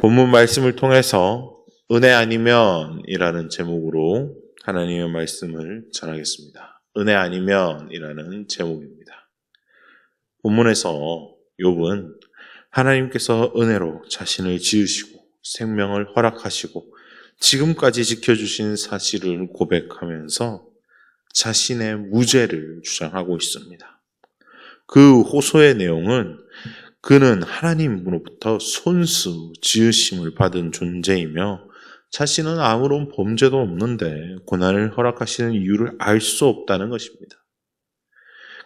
본문 말씀을 통해서 은혜 아니면이라는 제목으로 하나님의 말씀을 전하겠습니다. 은혜 아니면이라는 제목입니다. 본문에서 욥은 하나님께서 은혜로 자신을 지으시고 생명을 허락하시고 지금까지 지켜주신 사실을 고백하면서 자신의 무죄를 주장하고 있습니다. 그 호소의 내용은 그는 하나님으로부터 손수 지으심을 받은 존재이며 자신은 아무런 범죄도 없는데 고난을 허락하시는 이유를 알 수 없다는 것입니다.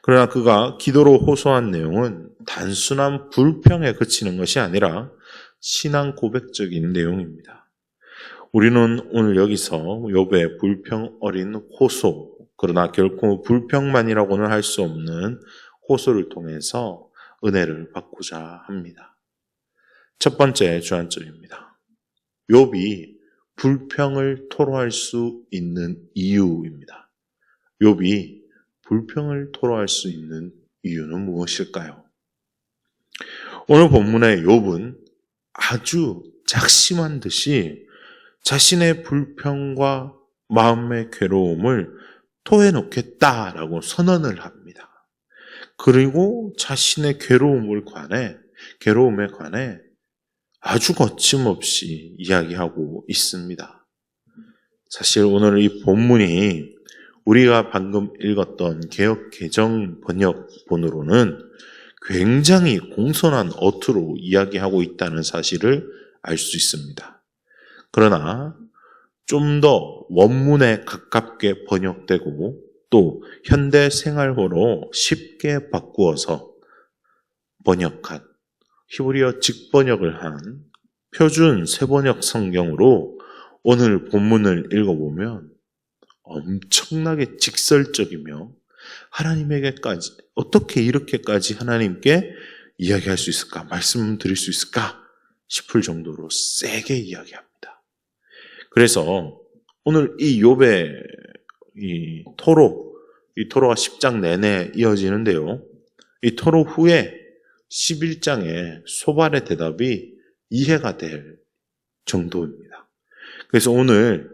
그러나 그가 기도로 호소한 내용은 단순한 불평에 그치는 것이 아니라 신앙 고백적인 내용입니다. 우리는 오늘 여기서 욥의 불평 어린 호소, 그러나 결코 불평만이라고는 할 수 없는 호소를 통해서 은혜를 받고자 합니다. 첫 번째 주안점입니다. 욥이 불평을 토로할 수 있는 이유입니다. 욥이 불평을 토로할 수 있는 이유는 무엇일까요? 오늘 본문의 욥은 아주 작심한 듯이 자신의 불평과 마음의 괴로움을 토해놓겠다라고 선언을 합니다. 그리고 자신의 괴로움에 관해 아주 거침없이 이야기하고 있습니다. 사실 오늘 이 본문이 우리가 방금 읽었던 개역 개정 번역본으로는 굉장히 공손한 어투로 이야기하고 있다는 사실을 알 수 있습니다. 그러나 좀 더 원문에 가깝게 번역되고 또 현대 생활어로 쉽게 바꾸어서 번역한 히브리어 직번역을 한 표준 세번역 성경으로 오늘 본문을 읽어보면 엄청나게 직설적이며 하나님에게까지 어떻게 이렇게까지 하나님께 이야기할 수 있을까, 말씀드릴 수 있을까 싶을 정도로 세게 이야기합니다. 그래서 오늘 이 욥의 이 토로가 10장 내내 이어지는데요. 이 토로 후에 11장의 소발의 대답이 이해가 될 정도입니다. 그래서 오늘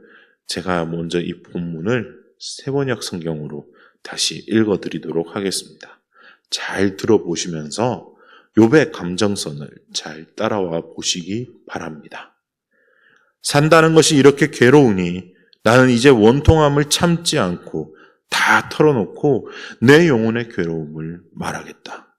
제가 먼저 이 본문을 세번역 성경으로 다시 읽어드리도록 하겠습니다. 잘 들어보시면서 욥의 감정선을 잘 따라와 보시기 바랍니다. 산다는 것이 이렇게 괴로우니 나는 이제 원통함을 참지 않고 다 털어놓고 내 영혼의 괴로움을 말하겠다.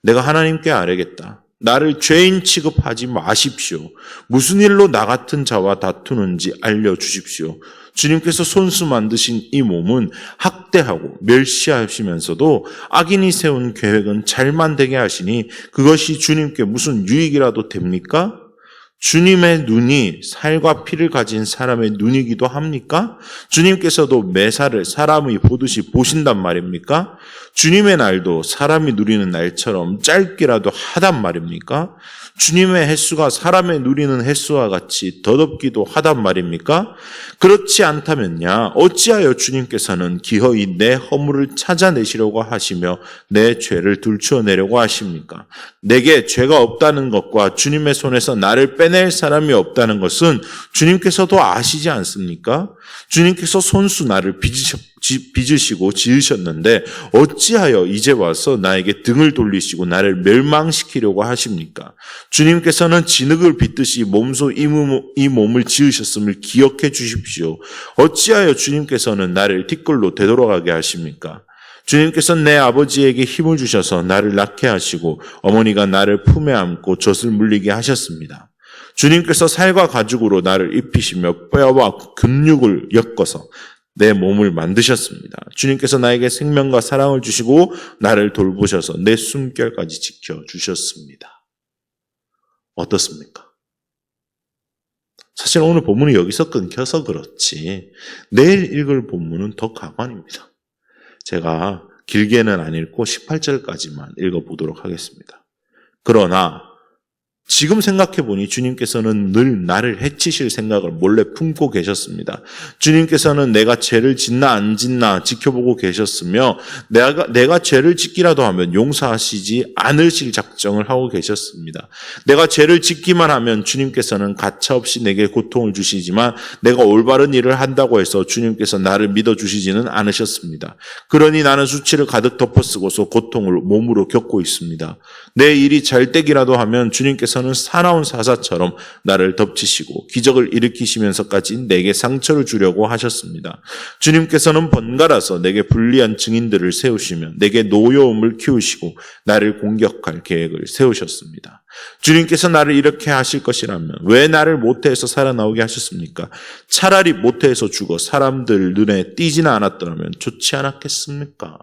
내가 하나님께 아뢰겠다. 나를 죄인 취급하지 마십시오. 무슨 일로 나 같은 자와 다투는지 알려주십시오. 주님께서 손수 만드신 이 몸은 학대하고 멸시하시면서도 악인이 세운 계획은 잘만 되게 하시니 그것이 주님께 무슨 유익이라도 됩니까? 주님의 눈이 살과 피를 가진 사람의 눈이기도 합니까? 주님께서도 매사를 사람이 보듯이 보신단 말입니까? 주님의 날도 사람이 누리는 날처럼 짧기라도 하단 말입니까? 주님의 횟수가 사람의 누리는 횟수와 같이 더덥기도 하단 말입니까? 그렇지 않다면야 어찌하여 주님께서는 기어이 내 허물을 찾아내시려고 하시며 내 죄를 들추어내려고 하십니까? 내게 죄가 없다는 것과 주님의 손에서 나를 빼낼 사람이 없다는 것은 주님께서도 아시지 않습니까? 주님께서 손수 나를 빚으시고 지으셨는데 어찌하여 이제 와서 나에게 등을 돌리시고 나를 멸망시키려고 하십니까? 주님께서는 진흙을 빚듯이 몸소 이 몸을 지으셨음을 기억해 주십시오. 어찌하여 주님께서는 나를 뒷걸로 되돌아가게 하십니까? 주님께서는 내 아버지에게 힘을 주셔서 나를 낳게 하시고 어머니가 나를 품에 안고 젖을 물리게 하셨습니다. 주님께서 살과 가죽으로 나를 입히시며 뼈와 근육을 엮어서 내 몸을 만드셨습니다. 주님께서 나에게 생명과 사랑을 주시고 나를 돌보셔서 내 숨결까지 지켜주셨습니다. 어떻습니까? 사실 오늘 본문이 여기서 끊겨서 그렇지 내일 읽을 본문은 더 가관입니다. 제가 길게는 안 읽고 18절까지만 읽어보도록 하겠습니다. 그러나 지금 생각해보니 주님께서는 늘 나를 해치실 생각을 몰래 품고 계셨습니다. 주님께서는 내가 죄를 짓나 안 짓나 지켜보고 계셨으며 내가 죄를 짓기라도 하면 용서하시지 않으실 작정을 하고 계셨습니다. 내가 죄를 짓기만 하면 주님께서는 가차없이 내게 고통을 주시지만 내가 올바른 일을 한다고 해서 주님께서 나를 믿어주시지는 않으셨습니다. 그러니 나는 수치를 가득 덮어쓰고서 고통을 몸으로 겪고 있습니다. 내 일이 잘 되기라도 하면 주님께서는 사나운 사자처럼 나를 덮치시고 기적을 일으키시면서까지 내게 상처를 주려고 하셨습니다. 주님께서는 번갈아서 내게 불리한 증인들을 세우시며 내게 노여움을 키우시고 나를 공격할 계획을 세우셨습니다. 주님께서 나를 이렇게 하실 것이라면 왜 나를 모태에서 살아나오게 하셨습니까? 차라리 모태에서 죽어 사람들 눈에 띄지는 않았더라면 좋지 않았겠습니까?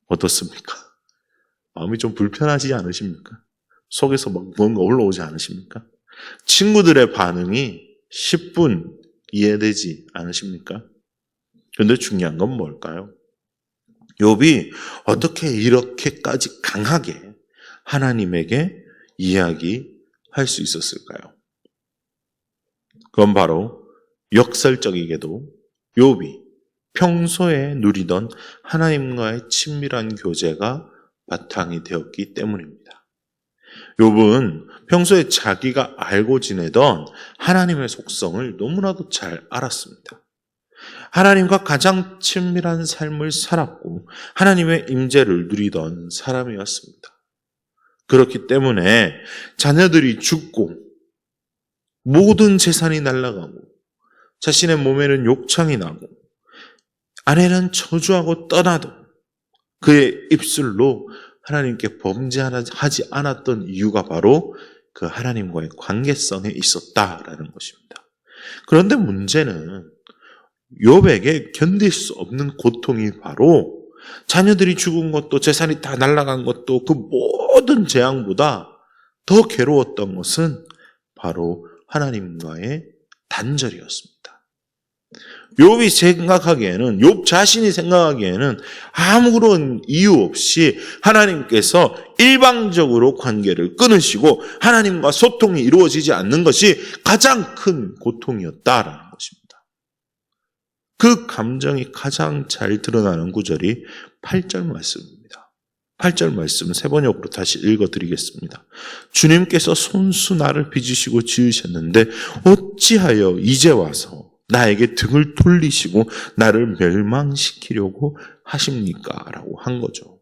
어떻습니까? 마음이 좀 불편하지 않으십니까? 속에서 뭔가 올라오지 않으십니까? 친구들의 반응이 10분 이해되지 않으십니까? 그런데 중요한 건 뭘까요? 욥이 어떻게 이렇게까지 강하게 하나님에게 이야기할 수 있었을까요? 그건 바로 역설적이게도 욥이 평소에 누리던 하나님과의 친밀한 교제가 바탕이 되었기 때문입니다. 욥은 평소에 자기가 알고 지내던 하나님의 속성을 너무나도 잘 알았습니다. 하나님과 가장 친밀한 삶을 살았고 하나님의 임재를 누리던 사람이었습니다. 그렇기 때문에 자녀들이 죽고 모든 재산이 날아가고 자신의 몸에는 욕창이 나고 아내는 저주하고 떠나도 그의 입술로 하나님께 범죄하지 않았던 이유가 바로 그 하나님과의 관계성에 있었다라는 것입니다. 그런데 문제는 욥에게 견딜 수 없는 고통이 바로 자녀들이 죽은 것도 재산이 다 날아간 것도 그 모든 재앙보다 더 괴로웠던 것은 바로 하나님과의 단절이었습니다. 욥이 생각하기에는, 욥 자신이 생각하기에는 아무런 이유 없이 하나님께서 일방적으로 관계를 끊으시고 하나님과 소통이 이루어지지 않는 것이 가장 큰 고통이었다라는 것입니다. 그 감정이 가장 잘 드러나는 구절이 8절 말씀입니다. 8절 말씀 세 번역으로 다시 읽어드리겠습니다. 주님께서 손수 나를 빚으시고 지으셨는데 어찌하여 이제 와서 나에게 등을 돌리시고 나를 멸망시키려고 하십니까? 라고 한 거죠.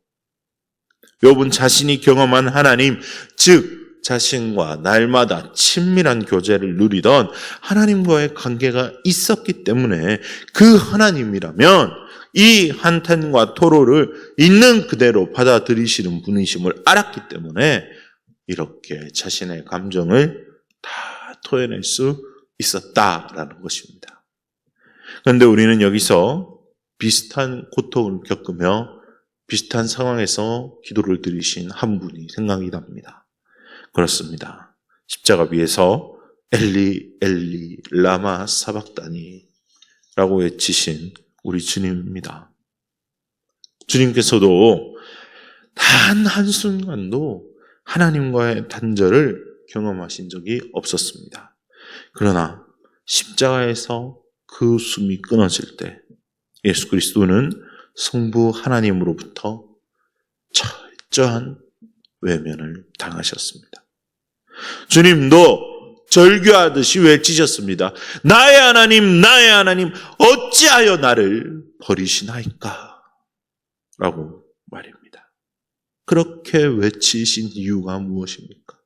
욥은 자신이 경험한 하나님, 즉 자신과 날마다 친밀한 교제를 누리던 하나님과의 관계가 있었기 때문에 그 하나님이라면 이 한탄과 토로를 있는 그대로 받아들이시는 분이심을 알았기 때문에 이렇게 자신의 감정을 다 토해낼 수 있었다라는 것입니다. 그런데 우리는 여기서 비슷한 고통을 겪으며 비슷한 상황에서 기도를 드리신 한 분이 생각이 납니다. 그렇습니다. 십자가 위에서 엘리 엘리 라마 사박다니 라고 외치신 우리 주님입니다. 주님께서도 단 한순간도 하나님과의 단절을 경험하신 적이 없었습니다. 그러나 십자가에서 그 숨이 끊어질 때 예수 그리스도는 성부 하나님으로부터 철저한 외면을 당하셨습니다. 주님도 절규하듯이 외치셨습니다. 나의 하나님, 나의 하나님, 어찌하여 나를 버리시나이까? 라고 말입니다. 그렇게 외치신 이유가 무엇입니까?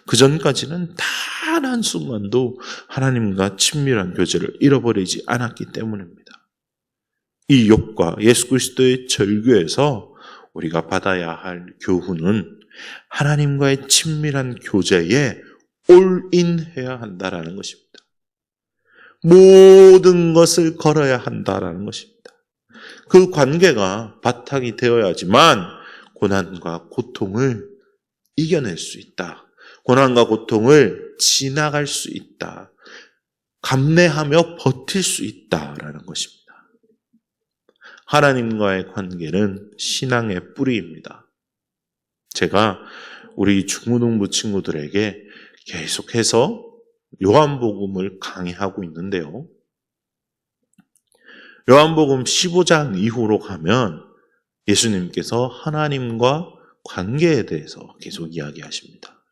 그 전까지는 단 한순간도 하나님과 친밀한 교제를 잃어버리지 않았기 때문입니다. 이 욥과 예수 그리스도의 절규에서 우리가 받아야 할 교훈은 하나님과의 친밀한 교제에 올인해야 한다라는 것입니다. 모든 것을 걸어야 한다라는 것입니다. 그 관계가 바탕이 되어야지만 고난과 고통을 이겨낼 수 있다. 고난과 고통을 지나갈 수 있다. 감내하며 버틸 수 있다라는 것입니다. 하나님과의 관계는 신앙의 뿌리입니다. 제가 우리 중고등부 친구들에게 계속해서 요한복음을 강의하고 있는데요. 요한복음 15장 이후로 가면 예수님께서 하나님과 관계에 대해서 계속 이야기하십니다.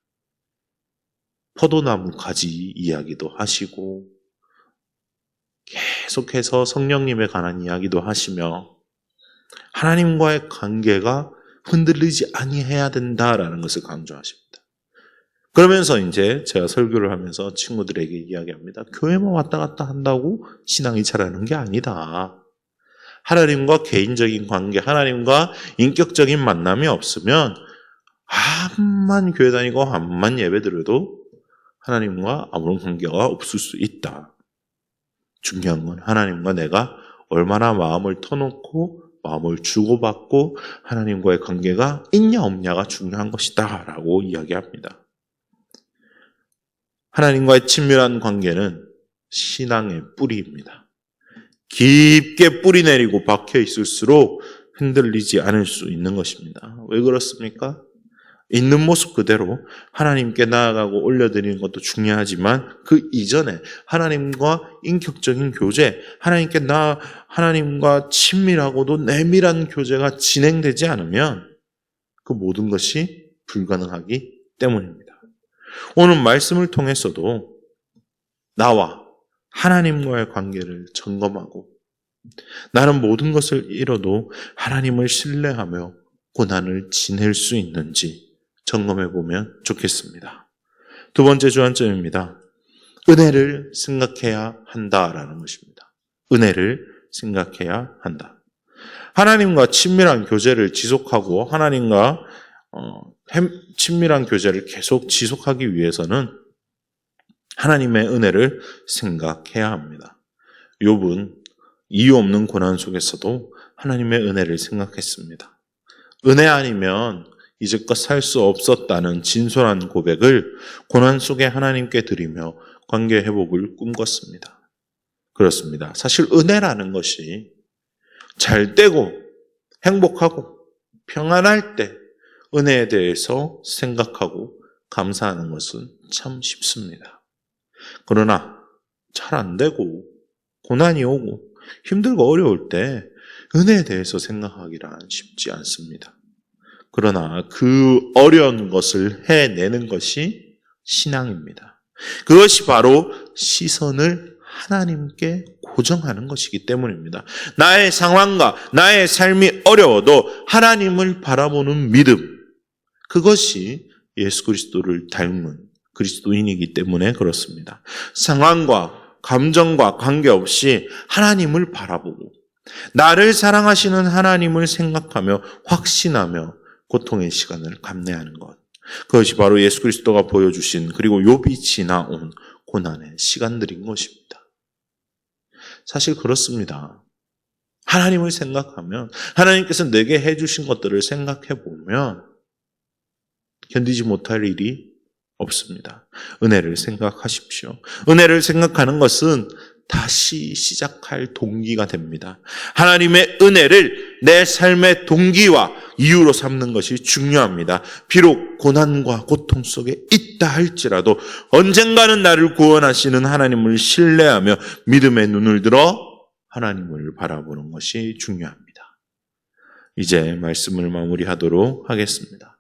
포도나무 가지 이야기도 하시고 계속해서 성령님에 관한 이야기도 하시며 하나님과의 관계가 흔들리지 아니해야 된다라는 것을 강조하십니다. 그러면서 이제 제가 설교를 하면서 친구들에게 이야기합니다. 교회만 왔다 갔다 한다고 신앙이 자라는 게 아니다. 하나님과 개인적인 관계, 하나님과 인격적인 만남이 없으면 암만 교회 다니고 암만 예배 드려도 하나님과 아무런 관계가 없을 수 있다. 중요한 건 하나님과 내가 얼마나 마음을 터놓고 마음을 주고받고 하나님과의 관계가 있냐 없냐가 중요한 것이다 라고 이야기합니다. 하나님과의 친밀한 관계는 신앙의 뿌리입니다. 깊게 뿌리 내리고 박혀 있을수록 흔들리지 않을 수 있는 것입니다. 왜 그렇습니까? 있는 모습 그대로 하나님께 나아가고 올려드리는 것도 중요하지만 그 이전에 하나님과 인격적인 교제, 하나님과 친밀하고도 내밀한 교제가 진행되지 않으면 그 모든 것이 불가능하기 때문입니다. 오늘 말씀을 통해서도 나와 하나님과의 관계를 점검하고 나는 모든 것을 잃어도 하나님을 신뢰하며 고난을 지낼 수 있는지 점검해 보면 좋겠습니다. 두 번째 주안점입니다. 은혜를 생각해야 한다라는 것입니다. 은혜를 생각해야 한다. 하나님과 친밀한 교제를 지속하고 하나님과 친밀한 교제를 계속 지속하기 위해서는 하나님의 은혜를 생각해야 합니다. 욥은 이유 없는 고난 속에서도 하나님의 은혜를 생각했습니다. 은혜 아니면 이제껏 살 수 없었다는 진솔한 고백을 고난 속에 하나님께 드리며 관계 회복을 꿈꿨습니다. 그렇습니다. 사실 은혜라는 것이 잘 되고 행복하고 평안할 때 은혜에 대해서 생각하고 감사하는 것은 참 쉽습니다. 그러나 잘 안 되고 고난이 오고 힘들고 어려울 때 은혜에 대해서 생각하기란 쉽지 않습니다. 그러나 그 어려운 것을 해내는 것이 신앙입니다. 그것이 바로 시선을 하나님께 고정하는 것이기 때문입니다. 나의 상황과 나의 삶이 어려워도 하나님을 바라보는 믿음, 그것이 예수 그리스도를 닮은 그리스도인이기 때문에 그렇습니다. 상황과 감정과 관계없이 하나님을 바라보고 나를 사랑하시는 하나님을 생각하며 확신하며 고통의 시간을 감내하는 것, 그것이 바로 예수 그리스도가 보여주신 그리고 욥이 지나온 고난의 시간들인 것입니다. 사실 그렇습니다. 하나님을 생각하면 하나님께서 내게 해주신 것들을 생각해 보면 견디지 못할 일이 없습니다. 은혜를 생각하십시오. 은혜를 생각하는 것은 다시 시작할 동기가 됩니다. 하나님의 은혜를 내 삶의 동기와 이유로 삼는 것이 중요합니다. 비록 고난과 고통 속에 있다 할지라도 언젠가는 나를 구원하시는 하나님을 신뢰하며 믿음의 눈을 들어 하나님을 바라보는 것이 중요합니다. 이제 말씀을 마무리하도록 하겠습니다.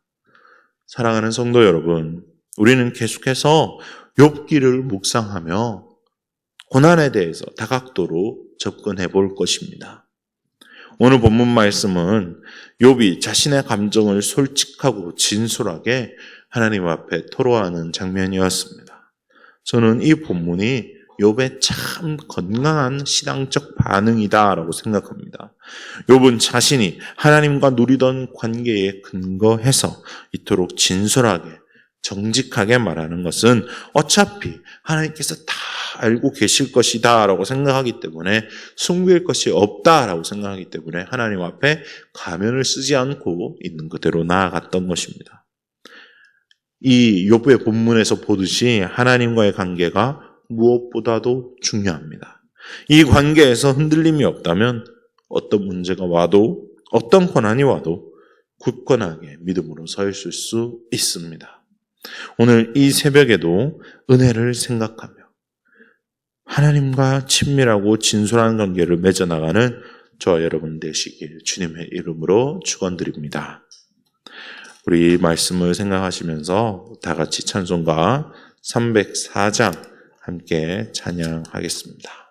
사랑하는 성도 여러분, 우리는 계속해서 욥기를 묵상하며 고난에 대해서 다각도로 접근해 볼 것입니다. 오늘 본문 말씀은 욥이 자신의 감정을 솔직하고 진솔하게 하나님 앞에 토로하는 장면이었습니다. 저는 이 본문이 욥의 참 건강한 신앙적 반응이다라고 생각합니다. 욥은 자신이 하나님과 누리던 관계에 근거해서 이토록 진솔하게 정직하게 말하는 것은 어차피 하나님께서 다 알고 계실 것이다 라고 생각하기 때문에 숨길 것이 없다라고 생각하기 때문에 하나님 앞에 가면을 쓰지 않고 있는 그대로 나아갔던 것입니다. 이 욥의 본문에서 보듯이 하나님과의 관계가 무엇보다도 중요합니다. 이 관계에서 흔들림이 없다면 어떤 문제가 와도 어떤 고난이 와도 굳건하게 믿음으로 서 있을 수 있습니다. 오늘 이 새벽에도 은혜를 생각하며 하나님과 친밀하고 진솔한 관계를 맺어나가는 저와 여러분 되시길 주님의 이름으로 축원드립니다. 우리 말씀을 생각하시면서 다 같이 찬송가 304장 함께 찬양하겠습니다.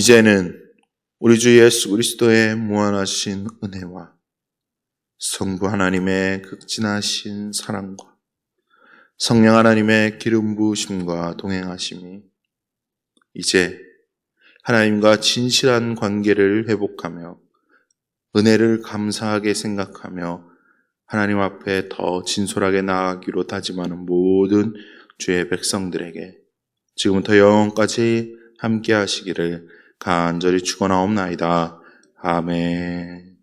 이제는 우리 주 예수 그리스도의 무한하신 은혜와 성부 하나님의 극진하신 사랑과 성령 하나님의 기름 부으심과 동행하심이 이제 하나님과 진실한 관계를 회복하며 은혜를 감사하게 생각하며 하나님 앞에 더 진솔하게 나아가기로 다짐하는 모든 주의 백성들에게 지금부터 영원까지 함께 하시기를 간절히 축원하옵나이다. 아멘.